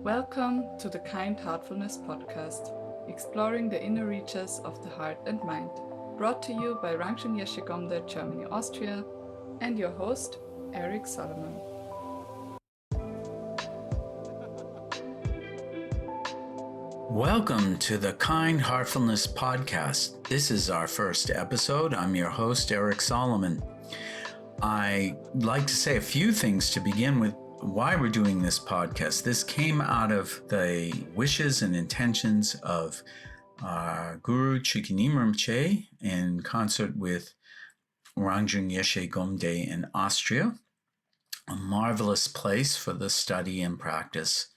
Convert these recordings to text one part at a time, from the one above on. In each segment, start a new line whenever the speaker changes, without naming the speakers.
Welcome to the Kind Heartfulness Podcast, exploring the inner reaches of the heart and mind, brought to you by Rangjung Yeshe Gomde, Germany-Austria, and your host, Eric Solomon.
Welcome to the Kind Heartfulness Podcast. This is our first episode. I'm your host, Eric Solomon. I'd like to say a few things to begin with why we're doing this podcast. This came out of the wishes and intentions of our guru Chokyi Nyima Rinpoche in concert with Rangjung Yeshe Gomde in Austria, a marvelous place for the study and practice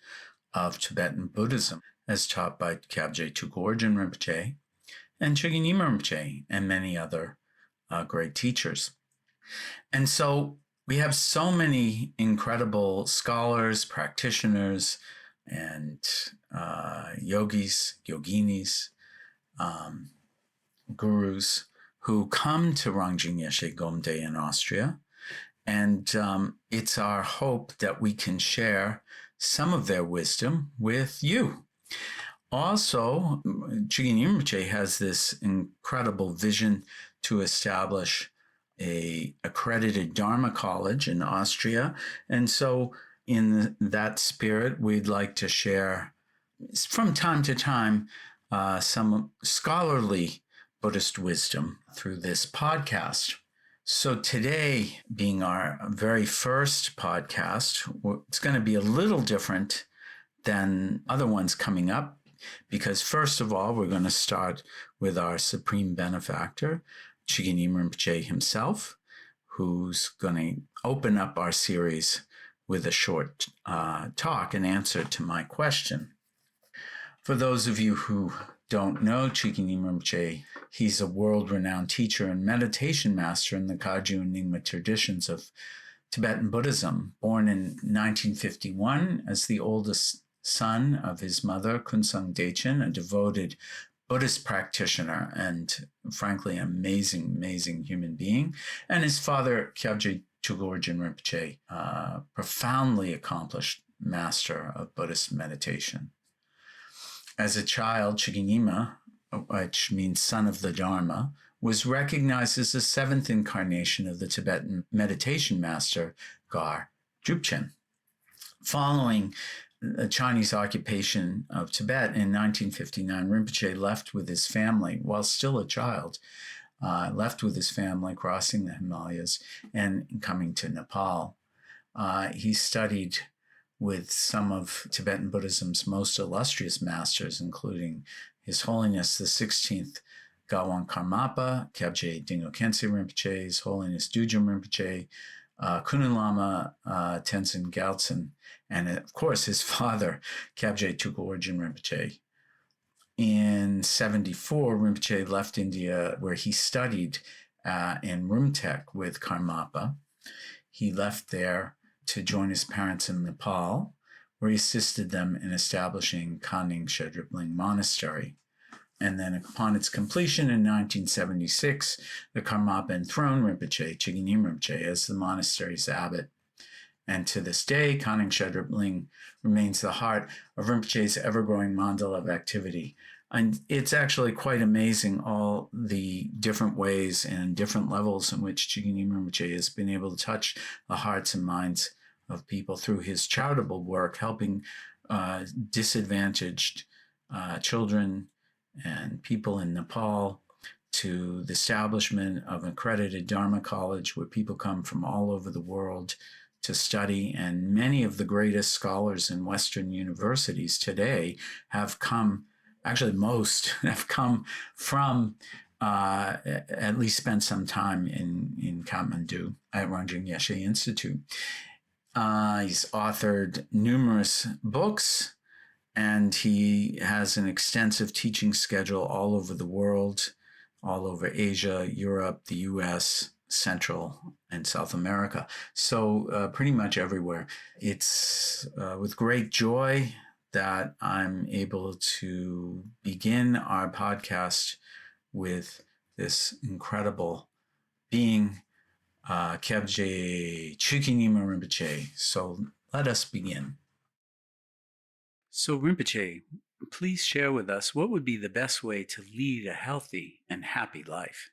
of Tibetan Buddhism, as taught by Kagyu Rinpoche and Chokyi Nyima Rinpoche and many other great teachers. And so we have so many incredible scholars, practitioners, and yogis, yoginis, gurus who come to Rangjung Yeshe Gomde in Austria. And it's our hope that we can share some of their wisdom with you. Also, Chokyi Nyima Rinpoche has this incredible vision to establish an accredited Dharma college in Austria. And so in that spirit, we'd like to share from time to time some scholarly Buddhist wisdom through this podcast. So today, being our very first podcast, it's going to be a little different than other ones coming up, because first of all, we're going to start with our supreme benefactor, Chokyi Nyima Rinpoche himself, who's going to open up our series with a short talk and answer to my question. For those of you who don't know Chokyi Nyima Rinpoche, he's a world-renowned teacher and meditation master in the Kagyu and Nyingma traditions of Tibetan Buddhism. Born in 1951 as the oldest son of his mother, Kunsung Dechen, a devoted Buddhist practitioner and frankly an amazing human being, and his father, Kagyu Rinpoche, profoundly accomplished master of Buddhist meditation. As a child, Chokyi Nyima, which means son of the Dharma, was recognized as the seventh incarnation of the Tibetan meditation master, Gar Drupchen. Following the Chinese occupation of Tibet in 1959, Rinpoche left with his family, while still a child, left with his family, crossing the Himalayas and coming to Nepal. He studied with some of Tibetan Buddhism's most illustrious masters, including His Holiness the 16th Gawan Karmapa, Kyabje Dingo Khyentse Rinpoche, His Holiness Dujum Rinpoche, Kunun Lama Tenzin Gyaltsen, and of course his father, Kyabje Rinpoche. In 1974, Rinpoche left India, where he studied in Rumtek with Karmapa. He left there to join his parents in Nepal, where he assisted them in establishing Kaning Shedripling Monastery. And then upon its completion in 1976, the Karmapa enthroned Rinpoche, Chokyi Nyima Rinpoche, as the monastery's abbot. And to this day, Kaning Shedripling remains the heart of Rinpoche's ever-growing mandala of activity. And it's actually quite amazing all the different ways and different levels in which Chokyi Nyima Rinpoche has been able to touch the hearts and minds of people through his charitable work, helping disadvantaged children and people in Nepal, to the establishment of an accredited Dharma college where people come from all over the world to study. And many of the greatest scholars in Western universities today have come, actually most have come from, at least spent some time in Kathmandu at Rangjung Yeshe Institute. He's authored numerous books, and he has an extensive teaching schedule all over the world, all over Asia, Europe, the US, Central and South America. So pretty much everywhere. It's with great joy that I'm able to begin our podcast with this incredible being, Kyabje Chokyi Nyima Rinpoche. So let us begin. So Rinpoche, please share with us what would be the best way to lead a healthy and happy life?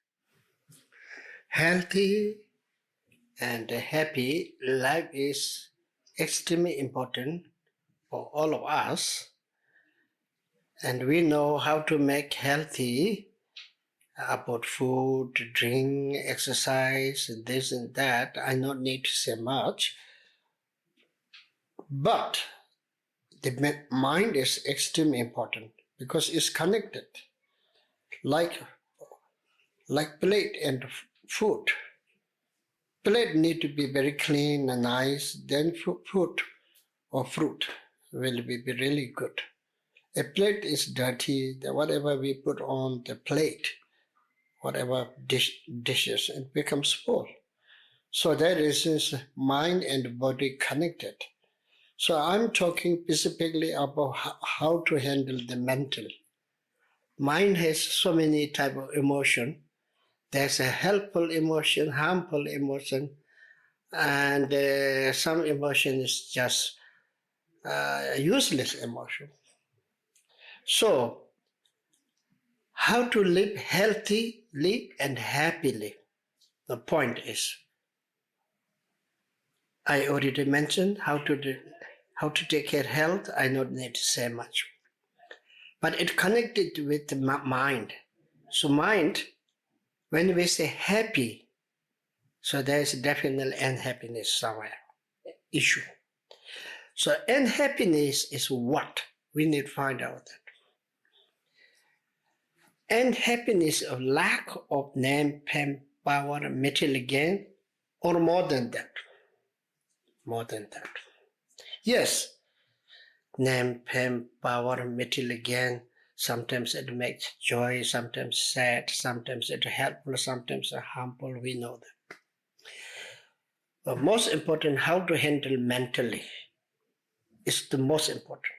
Healthy and happy life is extremely important for all of us. And we know how to make healthy about food, drink, exercise, this and that. I don't need to say much. But the mind is extremely important because it's connected. Like plate and food. Plate need to be very clean and nice, then food or fruit will be really good. A plate is dirty, whatever we put on the plate, whatever dishes, it becomes full. So that is mind and body connected. So I'm talking specifically about how to handle the mental. Mind has so many type of emotion. There's a helpful emotion, harmful emotion, and some emotion is just useless emotion. So, how to live healthy, live and happily? The point is, I already mentioned how to take care of health. I don't need to say much, but it connected with the mind. So mind, when we say happy, so there is definitely unhappiness somewhere issue. So unhappiness is what we need to find out. Unhappiness of lack of name, fame, power, material gain, or more than that. More than that. Yes, name, fame, power, material gain. Sometimes it makes joy, sometimes sad, sometimes it helpful, sometimes harmful. We know that. But most important, how to handle mentally is the most important,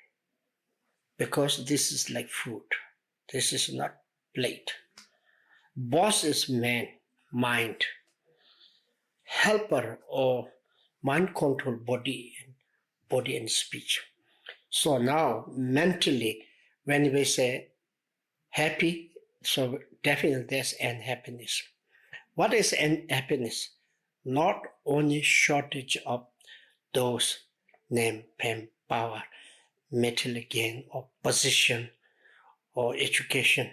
because this is like food. This is not plate. Boss is man, mind. Helper or mind control body and speech. So now mentally, when we say happy, so definitely there's unhappiness. What is unhappiness? Not only shortage of those name, fame, power, material gain, or position, or education.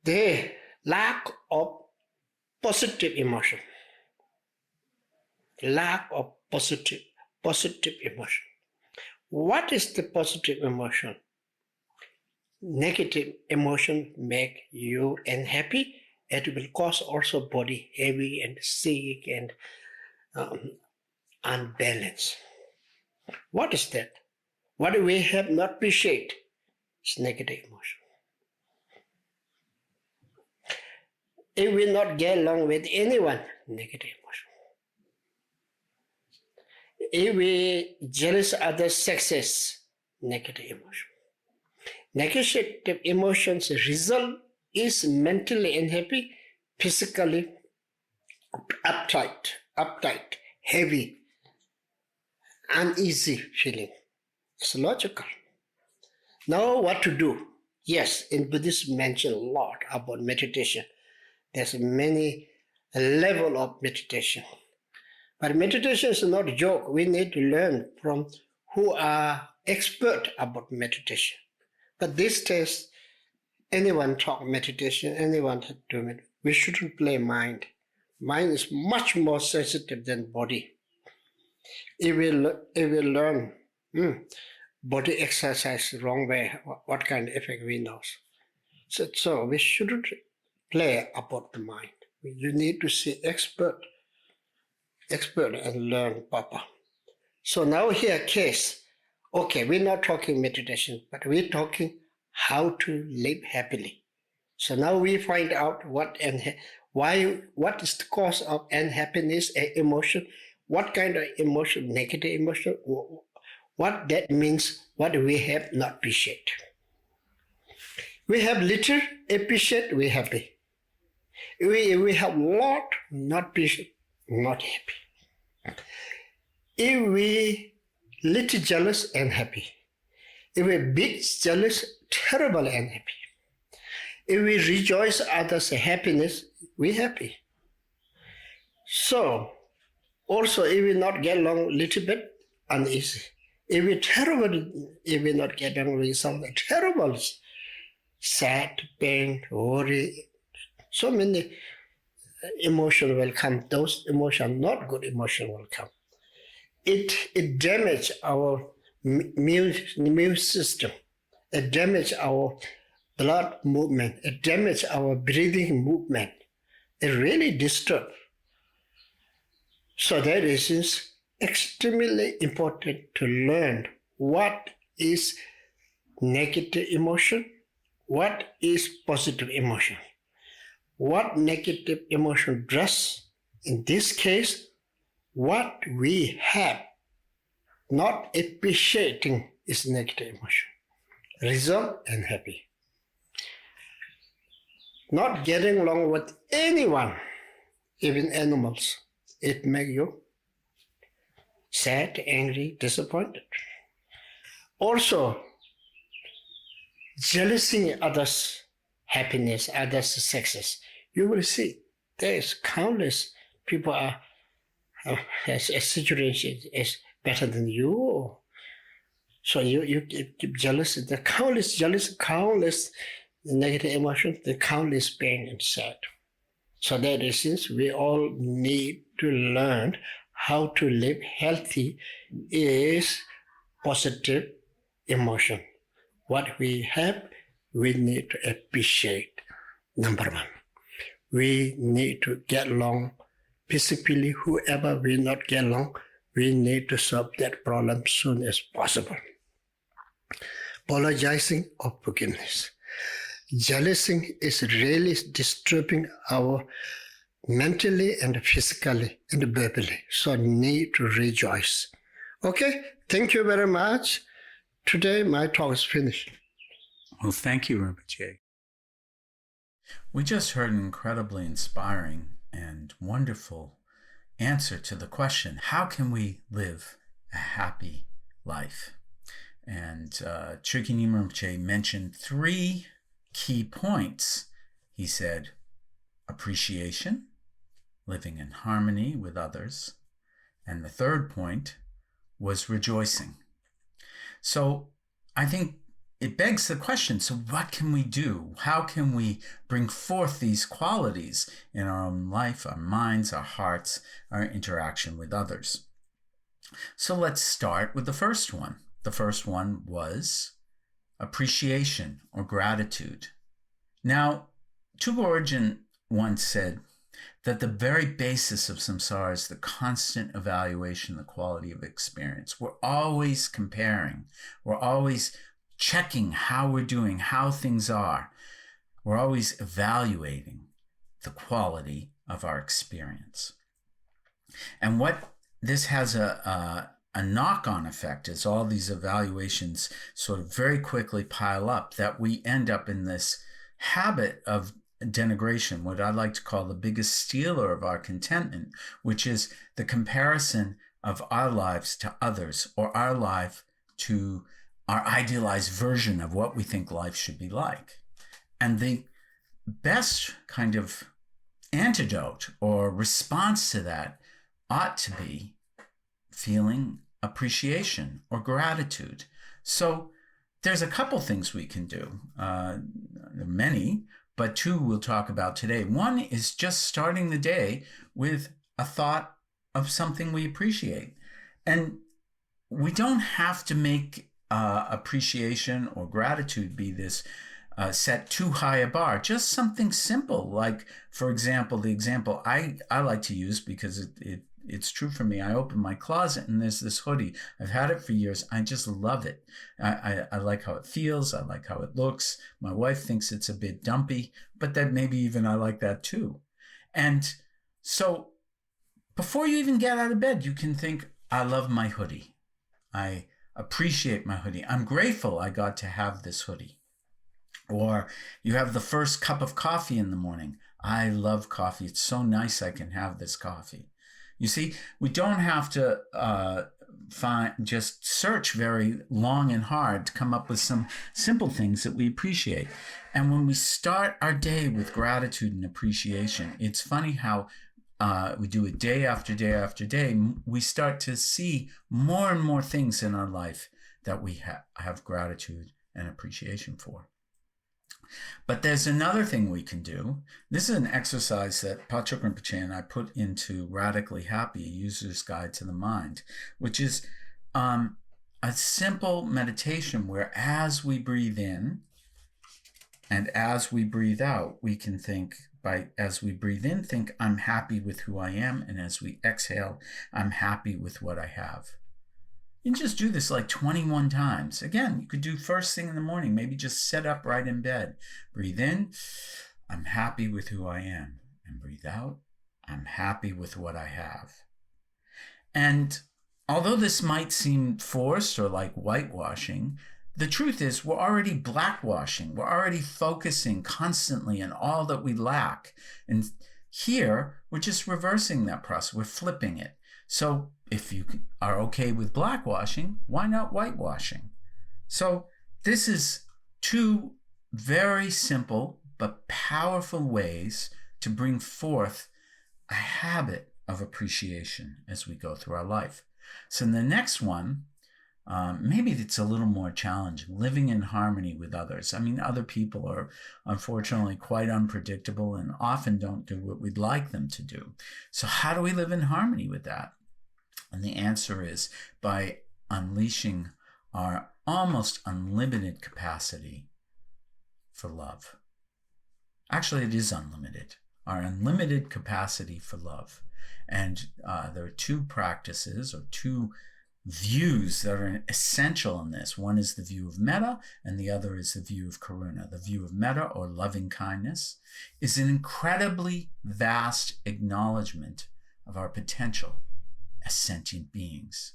The lack of positive emotion. Lack of positive emotion. What is the positive emotion? Negative emotion make you unhappy. It will cause also body heavy and sick and unbalanced. What is that? What we have not appreciate is negative emotion. If we not get along with anyone, negative emotion. If we jealous other sexes, negative emotion. Negative emotions result is mentally unhappy, physically uptight, heavy, uneasy feeling. It's logical. Now what to do? Yes, in Buddhism mention a lot about meditation. There's many level of meditation. But meditation is not a joke. We need to learn from who are expert about meditation. But these days, anyone talk meditation, anyone do it. We shouldn't play mind. Mind is much more sensitive than body. If we learn body exercise the wrong way, what kind of effect we know. So we shouldn't play about the mind. You need to see expert and learn proper. So now here case, okay, we're not talking meditation, but we're talking how to live happily. So now we find out what is the cause of unhappiness, emotion, what kind of emotion, negative emotion, what that means, what we have not appreciate. We have little, appreciate, we happy. We have lot, not appreciate, not happy. If we little jealous and happy. If we're big, jealous, terrible unhappy. If we rejoice others' happiness, we're happy. So, also, if we not get along a little bit, uneasy. If we not get along with something terrible, sad, pain, worry, so many emotions will come. Those emotions, not good emotions, will come. It damages our immune system. It damages our blood movement. It damages our breathing movement. It really disturbs. So that is extremely important to learn what is negative emotion, what is positive emotion. What negative emotion does, in this case, what we have, not appreciating is negative emotion. Result, unhappy. Not getting along with anyone, even animals, it makes you sad, angry, disappointed. Also, jealousy others' happiness, others' success. You will see there is countless people has a situation is better than you. So you keep jealous. The countless negative emotions, the countless pain and sad. So that is since we all need to learn how to live healthy is positive emotion. What we have, we need to appreciate. Number one, we need to get along peacefully. Whoever we not get along, we need to solve that problem soon as possible. Apologizing or forgiveness. Jealousy is really disturbing our mentally and physically and verbally. So need to rejoice. Okay, thank you very much. Today my talk is finished.
Well, thank you, Rinpoche. We just heard an incredibly inspiring and wonderful answer to the question, how can we live a happy life? And Chokyi Nyima Rinpoche mentioned 3 key points. He said, appreciation, living in harmony with others, and the 3rd point was rejoicing. So I think it begs the question, so what can we do? How can we bring forth these qualities in our own life, our minds, our hearts, our interaction with others? So let's start with the first one. The first one was appreciation or gratitude. Now, Tuba Origin once said that the very basis of samsara is the constant evaluation of the quality of experience. We're always comparing. We're always checking how we're doing, how things are. We're always evaluating the quality of our experience. And what this has a knock-on effect is all these evaluations sort of very quickly pile up, that we end up in this habit of denigration, what I like to call the biggest stealer of our contentment, which is the comparison of our lives to others, or our life to our idealized version of what we think life should be like. And the best kind of antidote or response to that ought to be feeling appreciation or gratitude. So there's a couple things we can do. There are many, but 2 we'll talk about today. One is just starting the day with a thought of something we appreciate. And we don't have to make appreciation or gratitude be this set too high a bar. Just something simple, like, for example, the example I like to use because it's true for me. I open my closet and there's this hoodie. I've had it for years. I just love it. I like how it feels. I like how it looks. My wife thinks it's a bit dumpy, but that maybe even I like that too. And so before you even get out of bed, you can think, I love my hoodie. I appreciate my hoodie. I'm grateful I got to have this hoodie. Or you have the first cup of coffee in the morning. I love coffee. It's so nice I can have this coffee. You see, we don't have to just search very long and hard to come up with some simple things that we appreciate. And when we start our day with gratitude and appreciation, it's funny how we do it day after day after day. We start to see more and more things in our life that we have gratitude and appreciation for. But there's another thing we can do. This is an exercise that Patrul Rinpoche and I put into Radically Happy, a User's Guide to the Mind, which is a simple meditation where as we breathe in and as we breathe out, we can think, as we breathe in, think, I'm happy with who I am. And as we exhale, I'm happy with what I have. You can just do this like 21 times. Again, you could do first thing in the morning, maybe just sit up right in bed. Breathe in, I'm happy with who I am. And breathe out, I'm happy with what I have. And although this might seem forced or like whitewashing, the truth is we're already blackwashing. We're already focusing constantly on all that we lack. And here, we're just reversing that process. We're flipping it. So if you are okay with blackwashing, why not whitewashing? So this is two very simple but powerful ways to bring forth a habit of appreciation as we go through our life. So in the next one, maybe it's a little more challenging, living in harmony with others. I mean, other people are unfortunately quite unpredictable and often don't do what we'd like them to do. So how do we live in harmony with that? And the answer is by unleashing our almost unlimited capacity for love. Actually, it is unlimited. Our unlimited capacity for love. And there are two practices or two views that are essential in this. One is the view of metta, and the other is the view of karuna. The view of metta, or loving kindness, is an incredibly vast acknowledgement of our potential as sentient beings.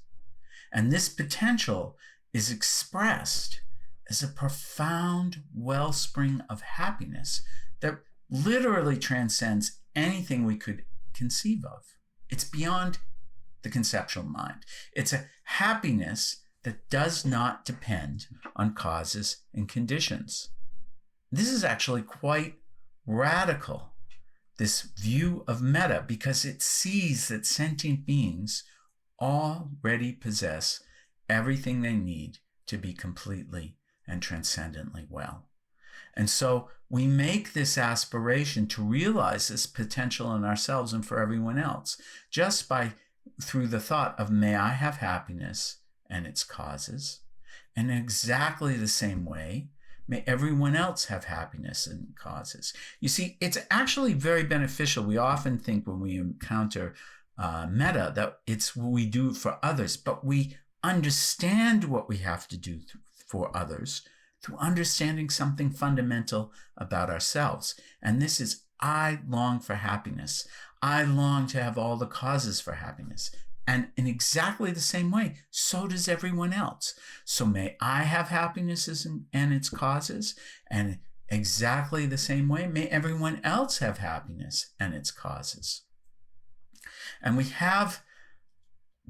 And this potential is expressed as a profound wellspring of happiness that literally transcends anything we could conceive of. It's beyond the conceptual mind. It's a happiness that does not depend on causes and conditions. This is actually quite radical, this view of metta, because it sees that sentient beings already possess everything they need to be completely and transcendently well. And so we make this aspiration to realize this potential in ourselves and for everyone else just through the thought of, may I have happiness and its causes. And in exactly the same way, may everyone else have happiness and causes. You see, it's actually very beneficial. We often think when we encounter metta that it's what we do for others, but we understand what we have to do for others through understanding something fundamental about ourselves. And this is, I long for happiness. I long to have all the causes for happiness. And in exactly the same way, so does everyone else. So may I have happiness and its causes, and exactly the same way, may everyone else have happiness and its causes. And we have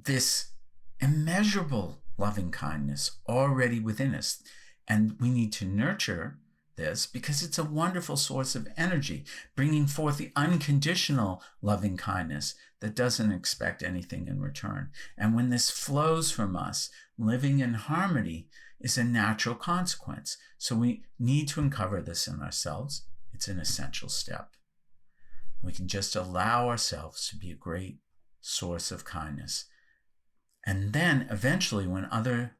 this immeasurable loving kindness already within us. And we need to nurture this because it's a wonderful source of energy, bringing forth the unconditional loving kindness that doesn't expect anything in return. And when this flows from us, living in harmony is a natural consequence. So we need to uncover this in ourselves. It's an essential step. We can just allow ourselves to be a great source of kindness. And then eventually when other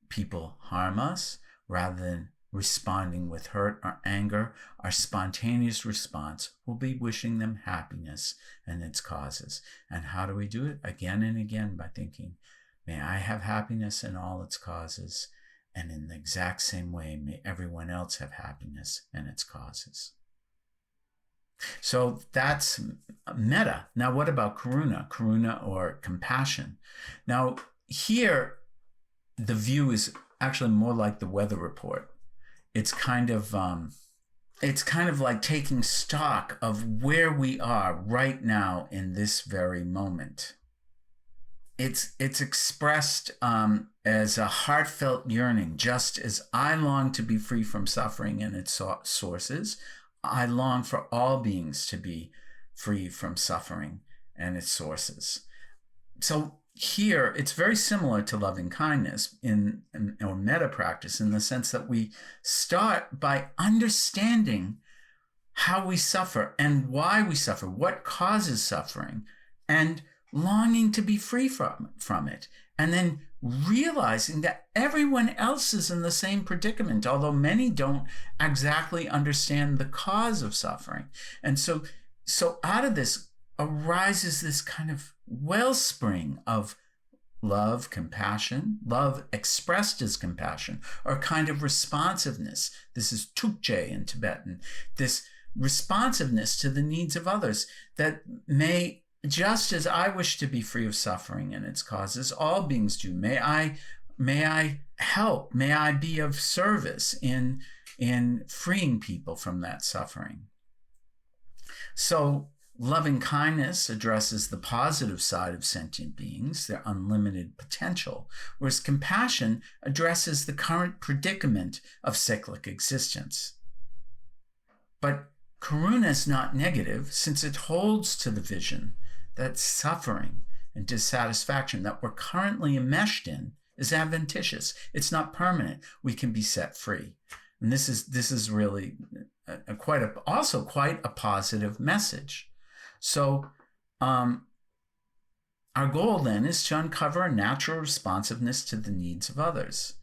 people harm us, rather than responding with hurt or anger, our spontaneous response will be wishing them happiness and its causes. And how do we do it? Again and again by thinking, may I have happiness and all its causes, and in the exact same way, may everyone else have happiness and its causes. So that's metta. Now, what about karuna? Karuna or compassion. Now, here, the view is actually more like the weather report. It's kind of like taking stock of where we are right now in this very moment. it's expressed as a heartfelt yearning. Just as I long to be free from suffering and its sources, I long for all beings to be free from suffering and its sources. So here, it's very similar to loving kindness or metta practice, in the sense that we start by understanding how we suffer and why we suffer, what causes suffering, and longing to be free from it. And then realizing that everyone else is in the same predicament, although many don't exactly understand the cause of suffering. And so out of this arises this kind of wellspring of love, compassion, love expressed as compassion, or kind of responsiveness. This is Chokyi in Tibetan, this responsiveness to the needs of others, that may, just as I wish to be free of suffering and its causes, all beings do. May I help, may I be of service in freeing people from that suffering. So loving kindness addresses the positive side of sentient beings, their unlimited potential, whereas compassion addresses the current predicament of cyclic existence. But karuna is not negative, since it holds to the vision that suffering and dissatisfaction that we're currently enmeshed in is adventitious. It's not permanent. We can be set free. And this is really also quite a positive message. So our goal then is to uncover a natural responsiveness to the needs of others.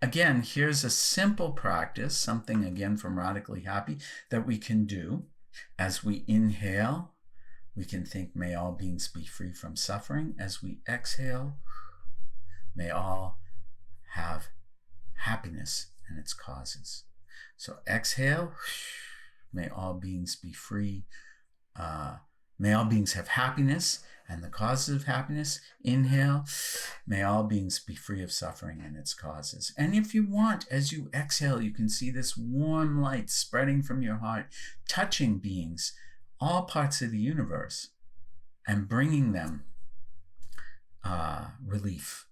Again, here's a simple practice, something again from Radically Happy, that we can do. As we inhale, we can think, may all beings be free from suffering. As we exhale, may all have happiness and its causes. So exhale, may all beings be free. May all beings have happiness and the causes of happiness. Inhale, may all beings be free of suffering and its causes. And if you want, as you exhale, you can see this warm light spreading from your heart, touching beings, all parts of the universe, and bringing them relief.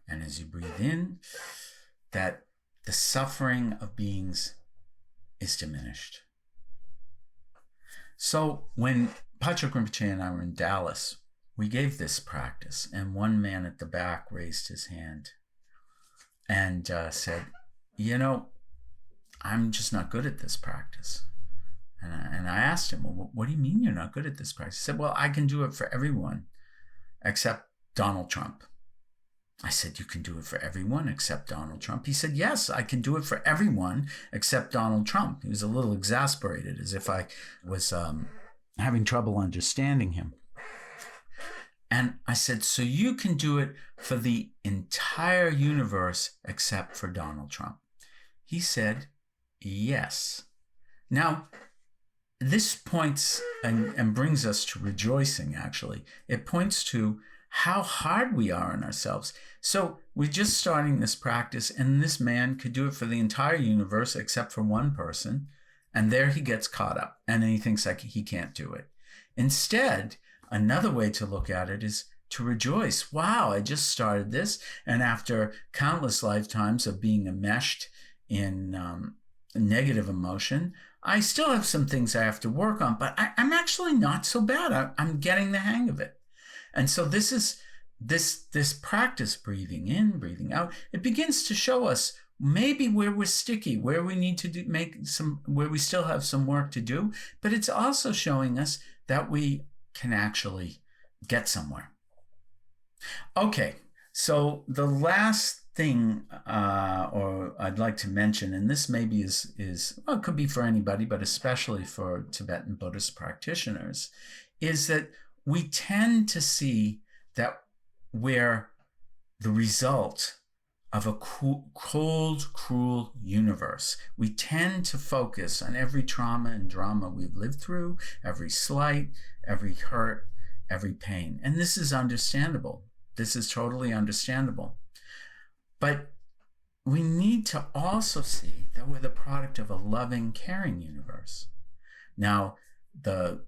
And as you breathe in, that the suffering of beings is diminished. So when Patrick Rinpoche and I were in Dallas, we gave this practice, and one man at the back raised his hand and said, I'm just not good at this practice. And I asked him, well, what do you mean you're not good at this practice? He said, well, I can do it for everyone except Donald Trump. I said, you can do it for everyone except Donald Trump? He said, yes, I can do it for everyone except Donald Trump. He was a little exasperated, as if I was having trouble understanding him. And I said, so you can do it for the entire universe except for Donald Trump? He said, yes. Now, this points and brings us to rejoicing, actually. It points to how hard we are on ourselves. So we're just starting this practice, and this man could do it for the entire universe except for one person, and there he gets caught up, and then he thinks like he can't do it. Instead, another way to look at it is to rejoice. Wow, I just started this, and after countless lifetimes of being enmeshed in negative emotion, I still have some things I have to work on, but I'm actually not so bad. I'm getting the hang of it. And so this is this practice, breathing in, breathing out. It begins to show us maybe where we're sticky, where we need to where we still have some work to do. But it's also showing us that we can actually get somewhere. Okay, so the last thing, or I'd like to mention, and this maybe is well, it could be for anybody, but especially for Tibetan Buddhist practitioners, is that we tend to see that we're the result of a cold, cruel universe. We tend to focus on every trauma and drama we've lived through, every slight, every hurt, every pain. And this is understandable. This is totally understandable. But we need to also see that we're the product of a loving, caring universe. Now, the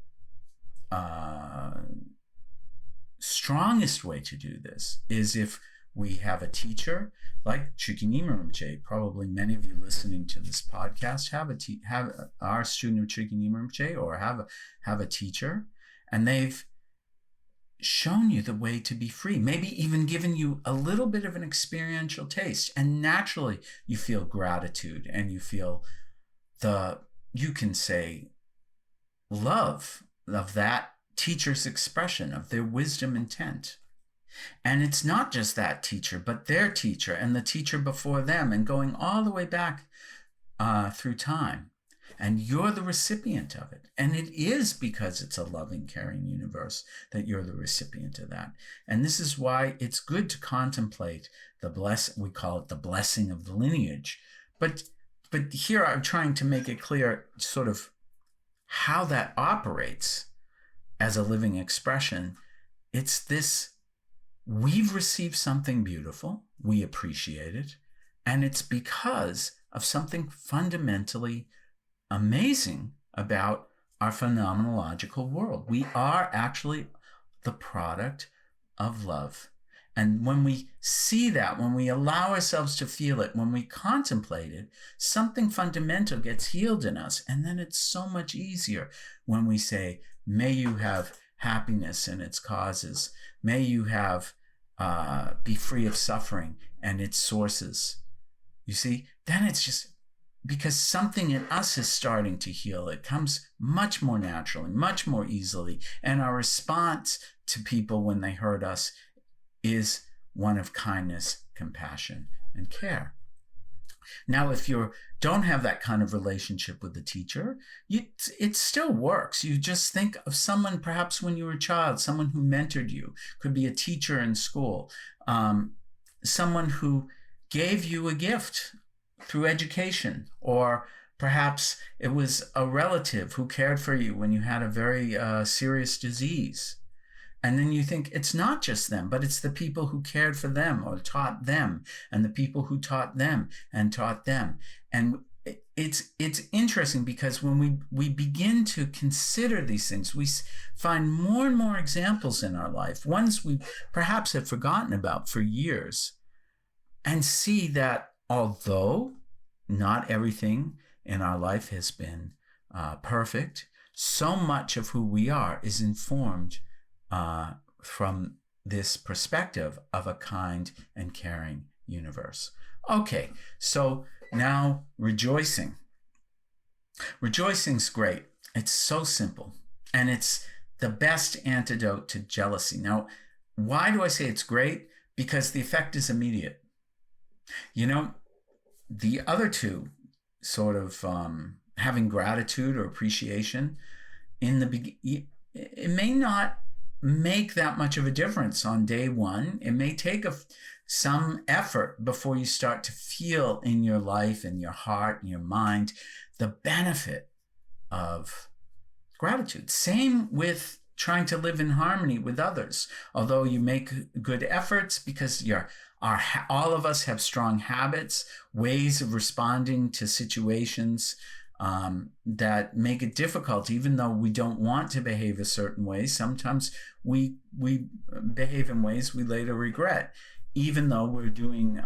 strongest way to do this is if we have a teacher like Chokyi Nyima Rinpoche. Probably many of you listening to this podcast have our student of Chokyi Nyima Rinpoche, or have a teacher, and they've shown you the way to be free, maybe even given you a little bit of an experiential taste, and naturally you feel gratitude and you feel you can say love of that teacher's expression of their wisdom intent. And it's not just that teacher, but their teacher and the teacher before them, and going all the way back through time. And you're the recipient of it. And it is because it's a loving, caring universe that you're the recipient of that. And this is why it's good to contemplate we call it the blessing of the lineage. But here I'm trying to make it clear sort of how that operates as a living expression. It's this: we've received something beautiful, we appreciate it, and it's because of something fundamentally amazing about our phenomenological world. We are actually the product of love. And when we see that, when we allow ourselves to feel it, when we contemplate it, something fundamental gets healed in us. And then it's so much easier when we say, may you have happiness and its causes. May you have be free of suffering and its sources. You see, then it's just because something in us is starting to heal. It comes much more naturally, much more easily. And our response to people when they hurt us is one of kindness, compassion, and care. Now, if you don't have that kind of relationship with the teacher, it still works. You just think of someone, perhaps when you were a child, someone who mentored you, could be a teacher in school, someone who gave you a gift through education, or perhaps it was a relative who cared for you when you had a very serious disease. And then you think it's not just them, but it's the people who cared for them or taught them, and the people who taught them and taught them. And it's interesting because when we begin to consider these things, we find more and more examples in our life, ones we perhaps have forgotten about for years, and see that although not everything in our life has been perfect, so much of who we are is informed from this perspective of a kind and caring universe. Okay, so now rejoicing. Rejoicing's great. It's so simple, and it's the best antidote to jealousy. Now, why do I say it's great? Because the effect is immediate. You know, the other two, sort of having gratitude or appreciation, it may not make that much of a difference on day one. It may take some effort before you start to feel in your life and your heart and your mind the benefit of gratitude. Same with trying to live in harmony with others. Although you make good efforts, because all of us have strong habits, ways of responding to situations that make it difficult, even though we don't want to behave a certain way. Sometimes we behave in ways we later regret, even though we're doing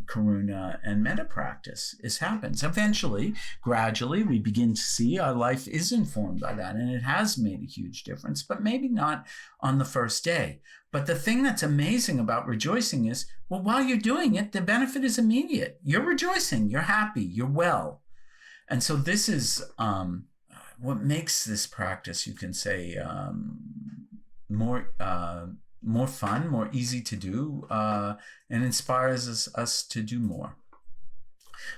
karuna and metta practice. This happens. Eventually, gradually, we begin to see our life is informed by that, and it has made a huge difference, but maybe not on the first day. But the thing that's amazing about rejoicing is, well, while you're doing it, the benefit is immediate. You're rejoicing, you're happy, you're well. And so this is what makes this practice, you can say, more fun, more easy to do, and inspires us to do more.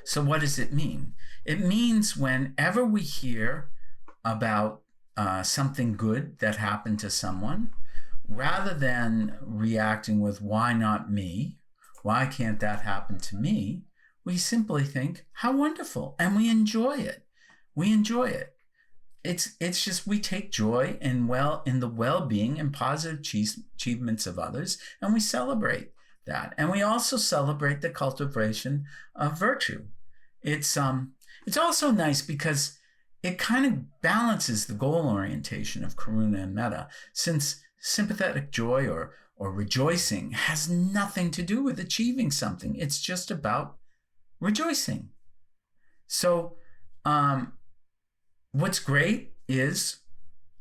So what does it mean? It means whenever we hear about something good that happened to someone, rather than reacting with, why not me? Why can't that happen to me? We simply think, how wonderful, and we enjoy it. We enjoy it. It's just we take joy in the well-being and positive achievements of others, and we celebrate that. And we also celebrate the cultivation of virtue. It's also nice because it kind of balances the goal orientation of karuna and metta, since sympathetic joy or rejoicing has nothing to do with achieving something. It's just about rejoicing. So what's great is,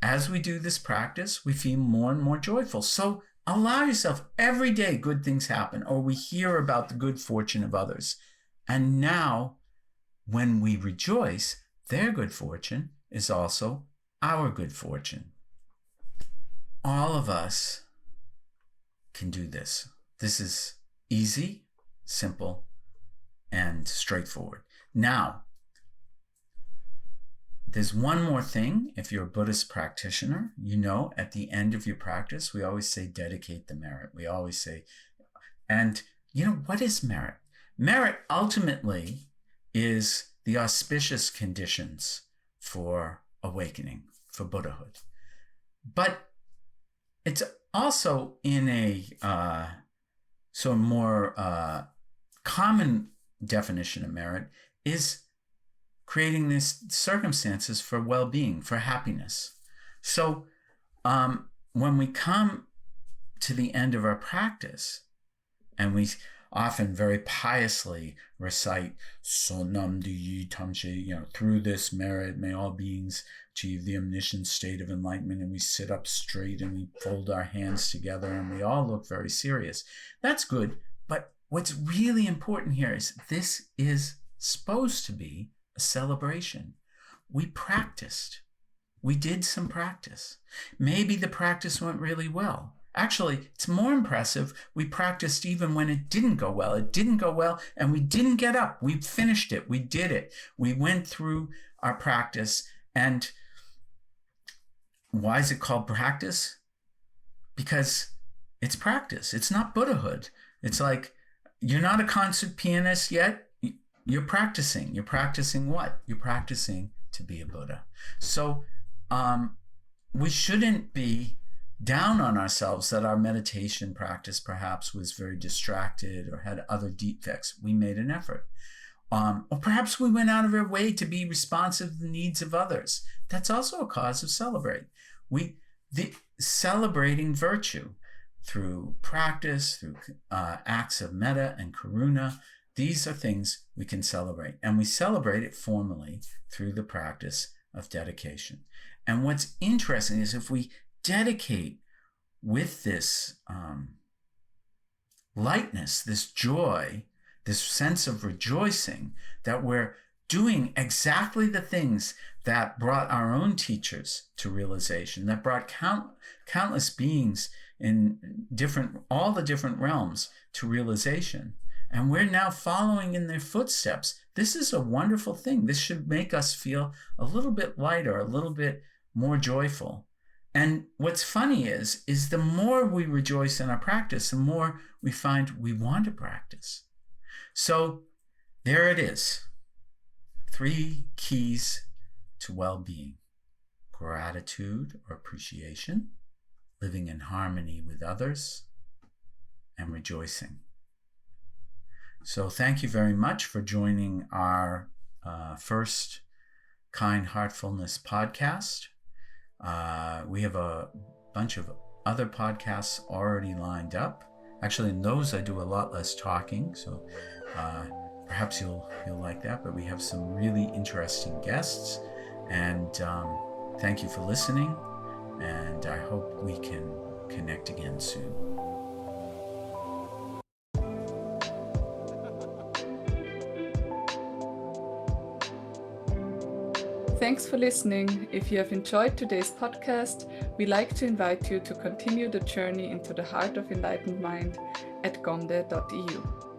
as we do this practice, we feel more and more joyful. So allow yourself, every day good things happen, or we hear about the good fortune of others. And now, when we rejoice, their good fortune is also our good fortune. All of us can do this. This is easy, simple, and straightforward. Now, there's one more thing. If you're a Buddhist practitioner, you know, at the end of your practice, we always say, dedicate the merit. We always say, and you know, what is merit? Merit ultimately is the auspicious conditions for awakening, for Buddhahood. But it's also in a sort of more common definition of merit is creating these circumstances for well-being, for happiness. So when we come to the end of our practice, and we often very piously recite Sonam Duyi Tamche, you know, through this merit may all beings achieve the omniscient state of enlightenment, and we sit up straight and we fold our hands together and we all look very serious. That's good, but what's really important here is this is supposed to be a celebration. We practiced. We did some practice. Maybe the practice went really well. Actually, it's more impressive. We practiced even when it didn't go well. It didn't go well, and we didn't get up. We finished it. We did it. We went through our practice. And why is it called practice? Because it's practice. It's not Buddhahood. It's like, you're not a concert pianist yet. You're practicing. You're practicing what? You're practicing to be a Buddha. So we shouldn't be down on ourselves that our meditation practice perhaps was very distracted or had other defects. We made an effort. Or perhaps we went out of our way to be responsive to the needs of others. That's also a cause of celebrate. Celebrating virtue through practice, through acts of metta and karuna, these are things we can celebrate. And we celebrate it formally through the practice of dedication. And what's interesting is if we dedicate with this lightness, this joy, this sense of rejoicing that we're doing exactly the things that brought our own teachers to realization, that brought countless beings in all the different realms to realization. And we're now following in their footsteps. This is a wonderful thing. This should make us feel a little bit lighter, a little bit more joyful. And what's funny is the more we rejoice in our practice, the more we find we want to practice. So there it is. 3 keys to well-being: gratitude or appreciation, living in harmony with others, and rejoicing. So thank you very much for joining our first Kind Heartfulness podcast. We have a bunch of other podcasts already lined up. Actually, in those I do a lot less talking, so perhaps you'll like that. But we have some really interesting guests, and thank you for listening, and I hope we can connect again soon.
Thanks for listening. If you have enjoyed today's podcast, we like to invite you to continue the journey into the heart of enlightened mind at gomde.eu.